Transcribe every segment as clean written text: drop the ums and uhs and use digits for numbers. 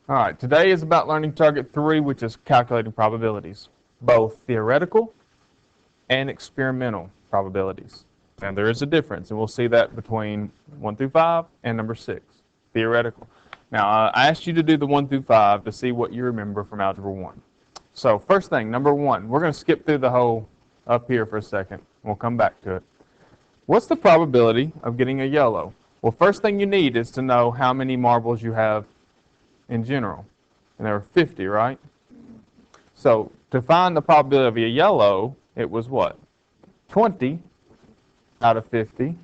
All right, today is about learning target 3, which is calculating probabilities, both theoretical and experimental probabilities. And there is a difference, and we'll see that between 1 through 5 and number 6, theoretical. Now, I asked you to do the 1 through 5 to see what you remember from Algebra 1. So first thing, number 1, we're going to skip through the whole up here for a second. We'll come back to it. What's the probability of getting a yellow? Well, first thing you need is to know how many marbles you have in general. And there are 50, right? So to find the probability of a yellow, it was what? 20 out of 50,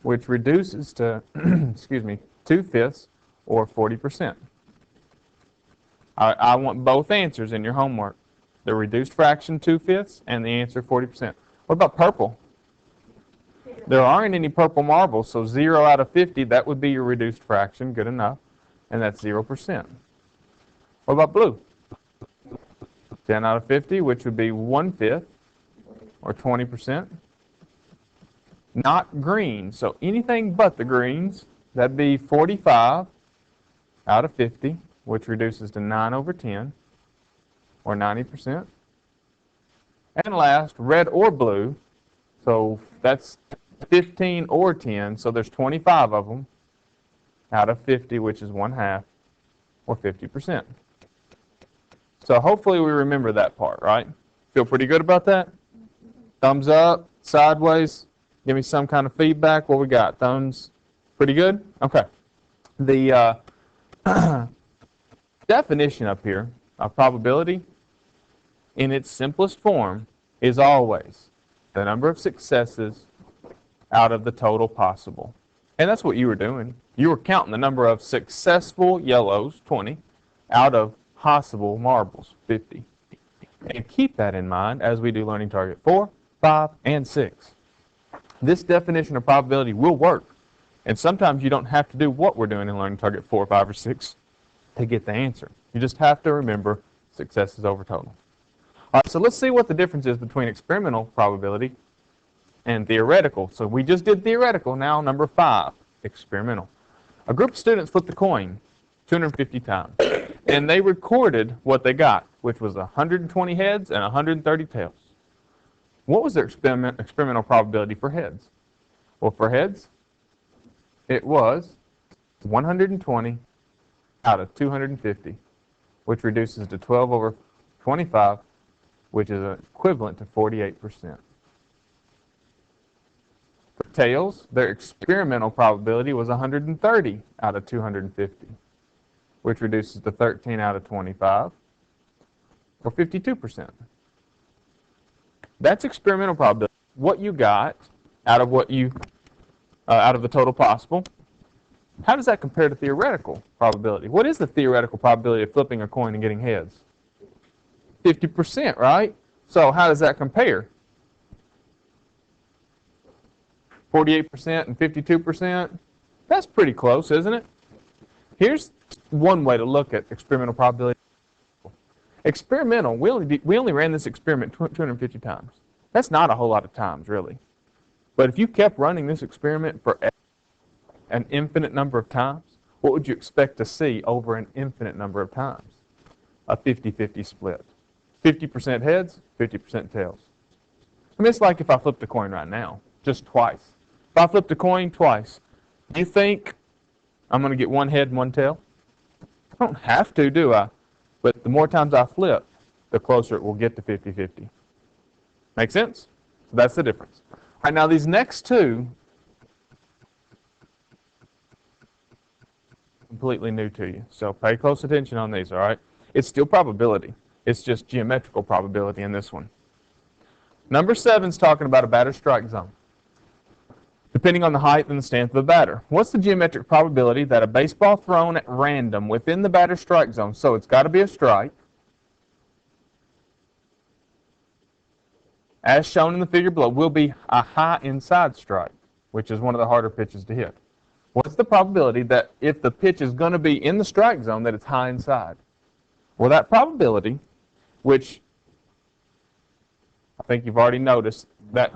which reduces to, excuse me, 2/5 or 40%. I want both answers in your homework. The reduced fraction 2/5 and the answer 40%. What about purple? There aren't any purple marbles, so 0 out of 50, that would be your reduced fraction, good enough, and that's 0%. What about blue? 10 out of 50, which would be 1/5 or 20%. Not green, so anything but the greens, that'd be 45 out of 50, which reduces to 9 over 10 or 90%. And last, red or blue, so that's 15 or 10, so there's 25 of them out of 50, which is 1/2 or 50%. So hopefully we remember that part, right? Feel pretty good about that? Thumbs up, sideways, give me some kind of feedback. What we got? Thumbs pretty good? Okay. The definition up here of probability in its simplest form is always the number of successes out of the total possible. And that's what you were doing. You were counting the number of successful yellows, 20, out of possible marbles, 50. And keep that in mind as we do learning target 4, 5, and 6. This definition of probability will work. And sometimes you don't have to do what we're doing in learning target 4, 5, or 6 to get the answer. You just have to remember successes over total. All right, so let's see what the difference is between experimental probability and theoretical. So we just did theoretical. Now number 5, experimental. A group of students flipped a coin 250 times, and they recorded what they got, which was 120 heads and 130 tails. What was their experimental probability for heads? Well, for heads, it was 120 out of 250, which reduces to 12 over 25, which is equivalent to 48%. For tails, their experimental probability was 130 out of 250, which reduces to 13 out of 25, or 52%. That's experimental probability. What you got out of out of the total possible. How does that compare to theoretical probability? What is the theoretical probability of flipping a coin and getting heads? 50%, right? So how does that compare? 48% and 52%? That's pretty close, isn't it? Here's one way to look at experimental probability. Experimental, we only ran this experiment 250 times. That's not a whole lot of times, really. But if you kept running this experiment for an infinite number of times, what would you expect to see over an infinite number of times? A 50-50 split. 50% heads, 50% tails. I mean, it's like if I flipped a coin right now, just twice. If I flipped a coin twice, do you think I'm going to get one head and one tail? I don't have to, do I? But the more times I flip, the closer it will get to 50-50. Make sense? So that's the difference. All right, now these next two, completely new to you. So pay close attention on these, all right? It's still probability. It's just geometrical probability in this one. Number 7 is talking about a batter strike zone, depending on the height and the stance of the batter. What's the geometric probability that a baseball thrown at random within the batter strike zone, so it's got to be a strike, as shown in the figure below, will be a high inside strike, which is one of the harder pitches to hit. What's the probability that if the pitch is going to be in the strike zone, that it's high inside? Well, that probability, which I think you've already noticed, that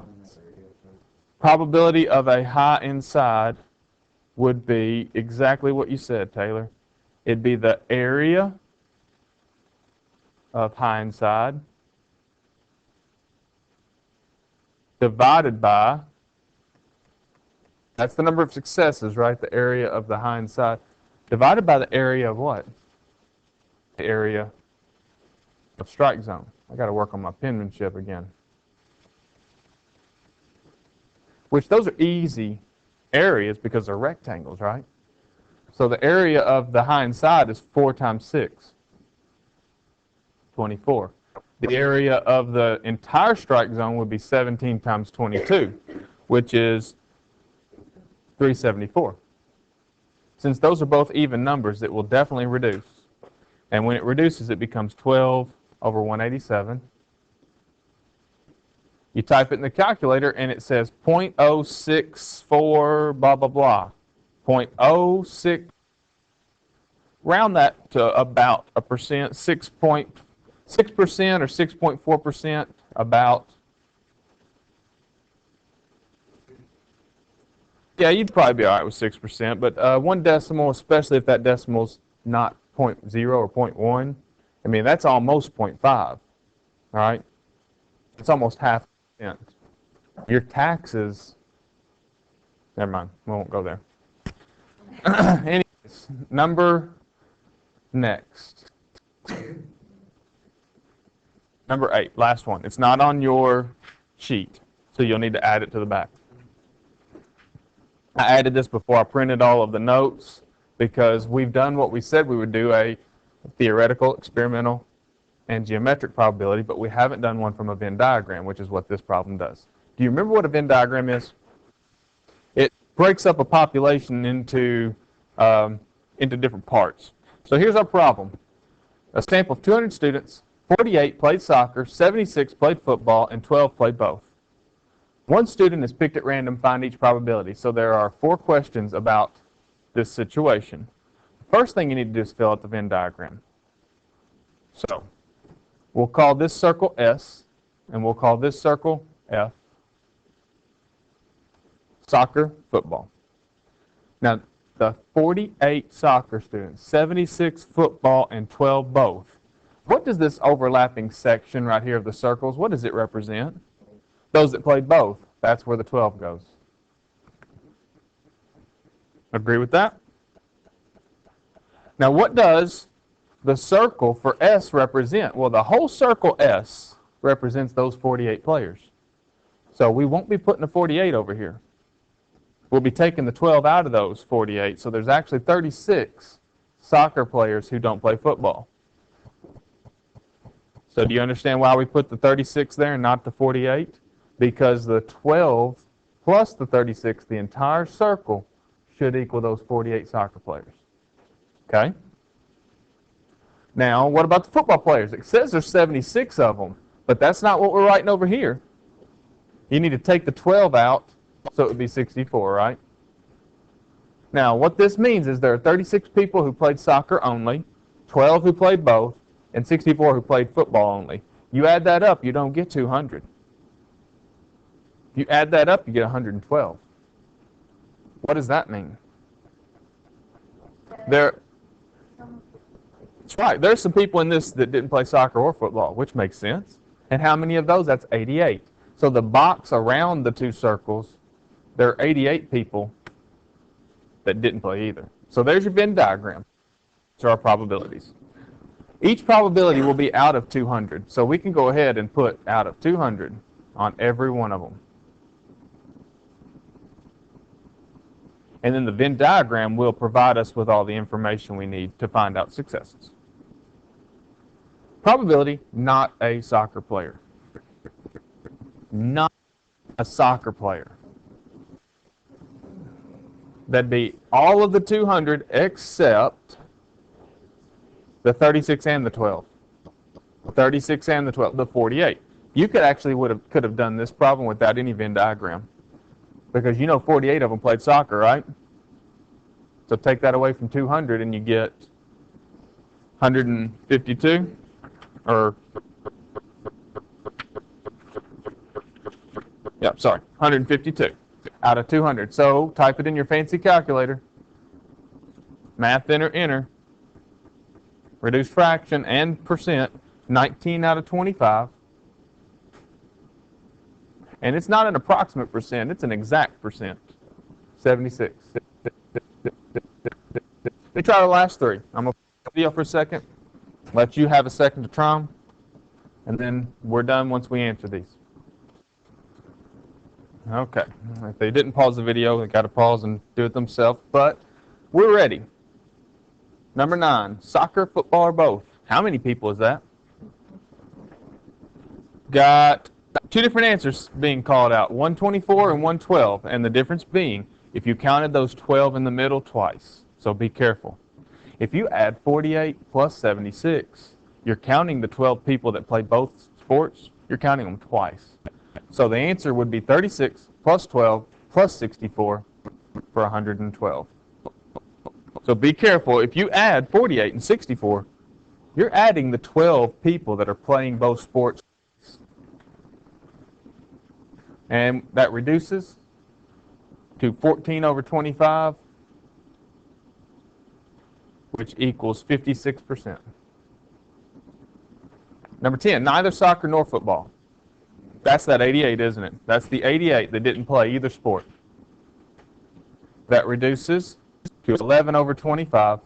probability of a high inside would be exactly what you said, Taylor. It'd be the area of hindside divided by, that's the number of successes, right? The area of the hindside divided by the area of what? The area of strike zone. I got to work on my penmanship again. Which those are easy areas because they're rectangles, right? So the area of the hind side is 4 times 6, 24. The area of the entire strike zone would be 17 times 22, which is 374. Since those are both even numbers, it will definitely reduce. And when it reduces, it becomes 12 over 187. You type it in the calculator, and it says 0.064 blah, blah, blah. 0.06, round that to about a percent, 6.6% or 6.4%, about. Yeah, you'd probably be all right with 6%, but 1 decimal, especially if that decimal's not 0.0 or 0.1, I mean, that's almost 0.5, all right? It's almost half. Your taxes, never mind, we won't go there. Anyways, number next. Number 8, last one. It's not on your sheet, so you'll need to add it to the back. I added this before I printed all of the notes because we've done what we said we would do, a theoretical, experimental, and geometric probability, but we haven't done one from a Venn diagram, which is what this problem does. Do you remember what a Venn diagram is? It breaks up a population into different parts. So here's our problem. A sample of 200 students, 48 played soccer, 76 played football, and 12 played both. One student is picked at random, find each probability. So there are 4 questions about this situation. The first thing you need to do is fill out the Venn diagram. So we'll call this circle S, and we'll call this circle F. Soccer, football. Now, the 48 soccer students, 76 football, and 12 both. What does this overlapping section right here of the circles, what does it represent? Those that played both. That's where the 12 goes. Agree with that? Now, what does the circle for S represent? Well, the whole circle S represents those 48 players. So we won't be putting a 48 over here. We'll be taking the 12 out of those 48. So there's actually 36 soccer players who don't play football. So do you understand why we put the 36 there and not the 48? Because the 12 plus the 36, the entire circle, should equal those 48 soccer players. Okay? Now, what about the football players? It says there's 76 of them, but that's not what we're writing over here. You need to take the 12 out, so it would be 64, right? Now, what this means is there are 36 people who played soccer only, 12 who played both, and 64 who played football only. You add that up, you don't get 200. You add that up, you get 112. What does that mean? That's right. There's some people in this that didn't play soccer or football, which makes sense. And how many of those? That's 88. So the box around the 2 circles, there are 88 people that didn't play either. So there's your Venn diagram. So our probabilities. Each probability will be out of 200. So we can go ahead and put out of 200 on every one of them. And then the Venn diagram will provide us with all the information we need to find out successes. Probability, not a soccer player. Not a soccer player. That'd be all of the 200 except the 36 and the 12. 36 and the 12, the 48. You could actually could have done this problem without any Venn diagram. Because you know 48 of them played soccer, right? So take that away from 200 and you get 152, or, yeah, sorry, 152 out of 200. So type it in your fancy calculator. Math enter, enter. reduce fraction and percent, 19 out of 25. And it's not an approximate percent, it's an exact percent, 76. Let me try the last three. I'm going to put the video for a second, let you have a second to try them, and then we're done once we answer these. Okay, if they didn't pause the video, they got to pause and do it themselves, but we're ready. Number 9, soccer, football, or both. How many people is that? Got 2 different answers being called out, 124 and 112, and the difference being if you counted those 12 in the middle twice. So be careful. If you add 48 plus 76, you're counting the 12 people that play both sports, you're counting them twice. So the answer would be 36 plus 12 plus 64 for 112. So be careful. If you add 48 and 64, you're adding the 12 people that are playing both sports. And that reduces to 14 over 25, which equals 56%. Number 10, neither soccer nor football. That's that 88, isn't it? That's the 88 that didn't play either sport. That reduces to 11 over 25,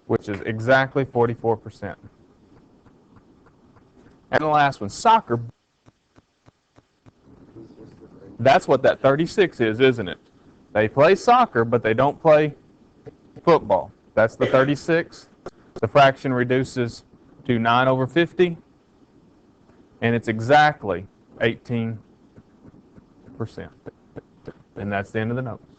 which is exactly 44%. And the last one, soccer. That's what that 36 is, isn't it? They play soccer, but they don't play football. That's the 36. The fraction reduces to 9 over 50, and it's exactly 18%. And that's the end of the notes.